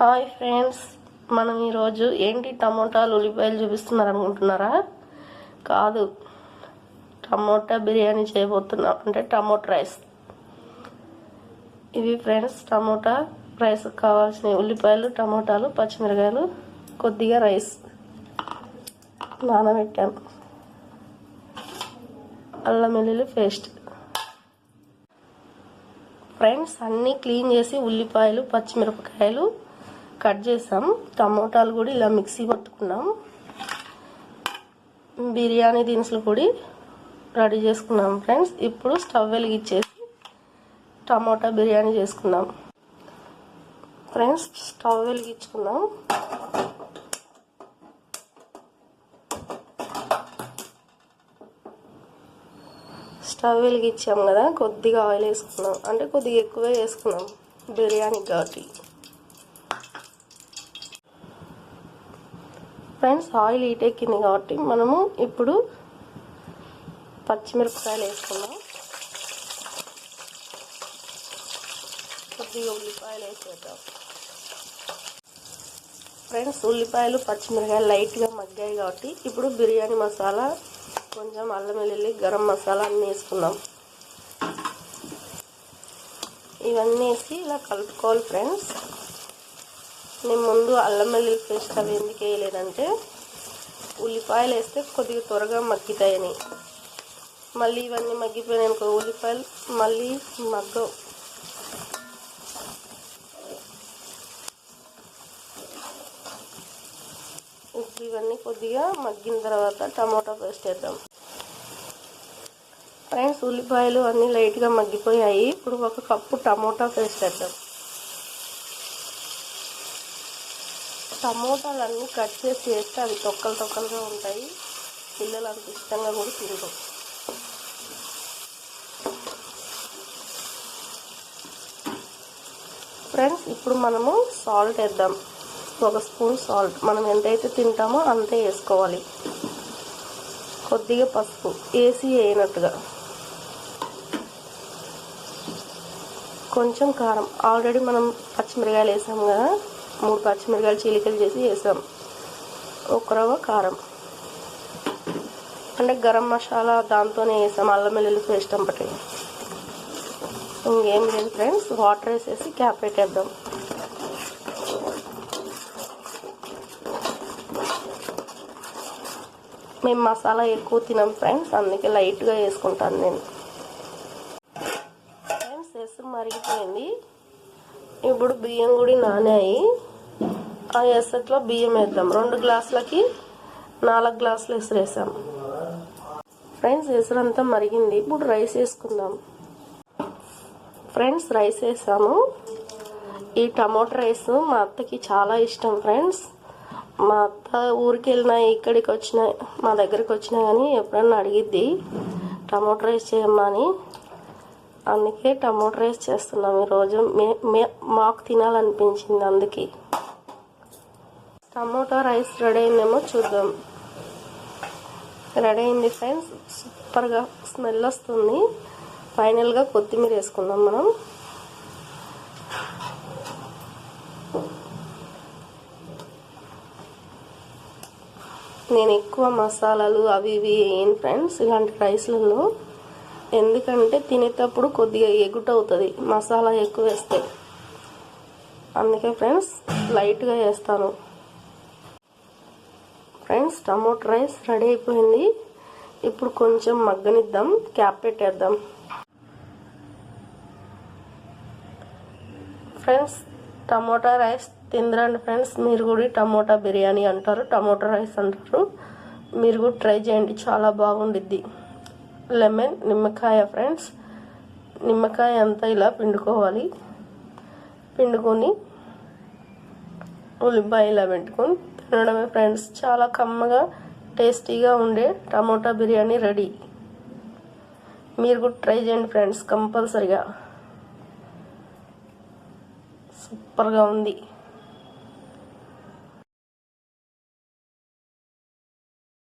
Hi friends, మనం ఈరోజు ఏంటి టమోటాలు ఉల్లిపాయలు చూపిస్తున్నారు అనుకుంటున్నారా? కాదు, టమోటా బిర్యానీ చేయబోతున్నాం. అంటే టమోటా రైస్. ఇవి ఫ్రెండ్స్ టమోటా రైస్ కావాల్సిన ఉల్లిపాయలు, టమోటాలు, పచ్చిమిరకాయలు, కొద్దిగా రైస్ నానబెట్టాం, అల్లం వెల్లుల్లి పేస్ట్. ఫ్రెండ్స్ అన్నీ క్లీన్ చేసి ఉల్లిపాయలు, పచ్చిమిరపకాయలు కట్ చేసాం. టమోటాలు కూడా ఇలా మిక్సీ పట్టుకున్నాం. బిర్యానీ దినుసులు కూడా రెడీ చేసుకున్నాం. ఫ్రెండ్స్ ఇప్పుడు స్టవ్ వెలిగించేసి టమోటా బిర్యానీ చేసుకున్నాం. ఫ్రెండ్స్ స్టవ్ వెలిగించుకున్నాం. స్టవ్ వెలిగించాం కదా, కొద్దిగా ఆయిల్ వేసుకున్నాం. అంటే కొద్దిగా ఎక్కువే వేసుకున్నాం బిర్యానీ కాబట్టి. ఫ్రెండ్స్ ఆయిల్ హీట్ ఎక్కింది కాబట్టి మనము ఇప్పుడు పచ్చిమిరపకాయలు వేసుకున్నాం. కొద్దిగా ఉల్లిపాయలు వేసేద్దాం. ఫ్రెండ్స్ ఉల్లిపాయలు, పచ్చిమిరపకాయలు లైట్గా మగ్గాయి కాబట్టి ఇప్పుడు బిర్యానీ మసాలా, కొంచెం అల్లం వెల్లుల్లి, గరం మసాలా అన్నీ వేసుకుందాం. ఇవన్నీ వేసి ఇలా కలుపుకోవాలి. ఫ్రెండ్స్ నేను ముందు అల్లం వెల్లుల్లి పేస్ట్ అవి ఎందుకు వేయలేదంటే ఉల్లిపాయలు వేస్తే కొద్దిగా త్వరగా మగ్గుతాయని. మళ్ళీ ఇవన్నీ మగ్గిపోయినాయి ఉల్లిపాయలు మళ్ళీ మగ్గవు. ఇప్పుడు ఇవన్నీ కొద్దిగా మగ్గిన తర్వాత టమాటా పేస్ట్ వేద్దాం. ఫ్రెండ్స్ ఉల్లిపాయలు అన్నీ లైట్గా మగ్గిపోయాయి. ఇప్పుడు 1 కప్పు టమోటా పేస్ట్ వేద్దాం. టమోటాలు అన్నీ కట్ చేసి వేస్తే అవి తొక్కలుగా ఉంటాయి. పిల్లలు అంత ఇష్టంగా కూడా తినరు. ఫ్రెండ్స్ ఇప్పుడు మనము సాల్ట్ వేద్దాం. 1 స్పూన్ సాల్ట్. మనం ఎంతైతే తింటామో అంతే వేసుకోవాలి. కొద్దిగా పసుపు వేసి వేయనట్టుగా. కొంచెం కారం. ఆల్రెడీ మనం పచ్చిమిరకాయలు వేసాం కదా, 3 పచ్చిమిరకాయలు చీలికలు చేసి వేసాం. 1 రవ్వ కారం. అంటే గరం మసాలా దాంతోనే వేసాం, అల్లం వెల్లుల్లి పేస్ట్ అంపటి. ఇంకేం లేదు ఫ్రెండ్స్, వాటర్ వేసేసి క్యాప్ పెట్టేద్దాం. మేము మసాలా ఎక్కువ తినాం ఫ్రెండ్స్, అందుకే లైట్గా వేసుకుంటాను నేను. ఫ్రెండ్స్ ఎసురు మరిగిపోయింది. ఇప్పుడు బియ్యం కూడా నానాయి. ఆ ఎసట్లో బియ్యం వేద్దాం. 2 గ్లాసులకి 4 గ్లాసులు ఎసురు వేసాం. ఫ్రెండ్స్ ఎసురు అంతా మరిగింది. ఇప్పుడు రైస్ వేసుకుందాం. ఫ్రెండ్స్ రైస్ వేసాము. ఈ టమోటా రైస్ మా అత్తకి చాలా ఇష్టం. ఫ్రెండ్స్ మా అత్త ఊరికి వెళ్ళినా, ఇక్కడికి వచ్చినా, మా దగ్గరికి వచ్చినా కానీ ఎప్పుడన్నా అడిగిద్ది టమోటా రైస్ చేయమ్మా అని. అందుకే టమోటా రైస్ చేస్తున్నాం ఈరోజు. మాకు తినాలనిపించింది అందుకే. టమోటా రైస్ రెడీ అయిందేమో చూద్దాం. రెడీ అయింది ఫ్రెండ్స్. సూపర్గా స్మెల్ వస్తుంది. ఫైనల్గా కొత్తిమీర వేసుకుందాం మనం. నేను ఎక్కువ మసాలాలు అవి ఇవి వేయను ఫ్రెండ్స్ ఇలాంటి రైస్లలో. ఎందుకంటే తినేటప్పుడు కొద్దిగా ఎగుటవుతుంది మసాలా ఎక్కువ వేస్తే. అందుకే ఫ్రెండ్స్ లైట్గా వేస్తాను. ఫ్రెండ్స్ టమోటా రైస్ రెడీ అయిపోయింది. ఇప్పుడు కొంచెం మగ్గనిద్దాం, క్యాప్ పెట్టేద్దాం. ఫ్రెండ్స్ టమోటా రైస్ తిందరండి ఫ్రెండ్స్. మీరు కూడా టమోటా బిర్యానీ అంటారు, టమోటా రైస్ అంటారు. మీరు కూడా ట్రై చేయండి, చాలా బాగుండిద్ది. లెమన్, నిమ్మకాయ ఫ్రెండ్స్. నిమ్మకాయ అంతా ఇలా పిండుకోవాలి. పిండుకొని ఉల్లిపాయ ఇలా పెట్టుకొని తినడమే ఫ్రెండ్స్. చాలా కమ్మగా టేస్టీగా ఉండే టమోటా బిర్యానీ రెడీ. మీరు కూడా ట్రై చేయండి ఫ్రెండ్స్ కంపల్సరిగా. సూపర్గా ఉంది.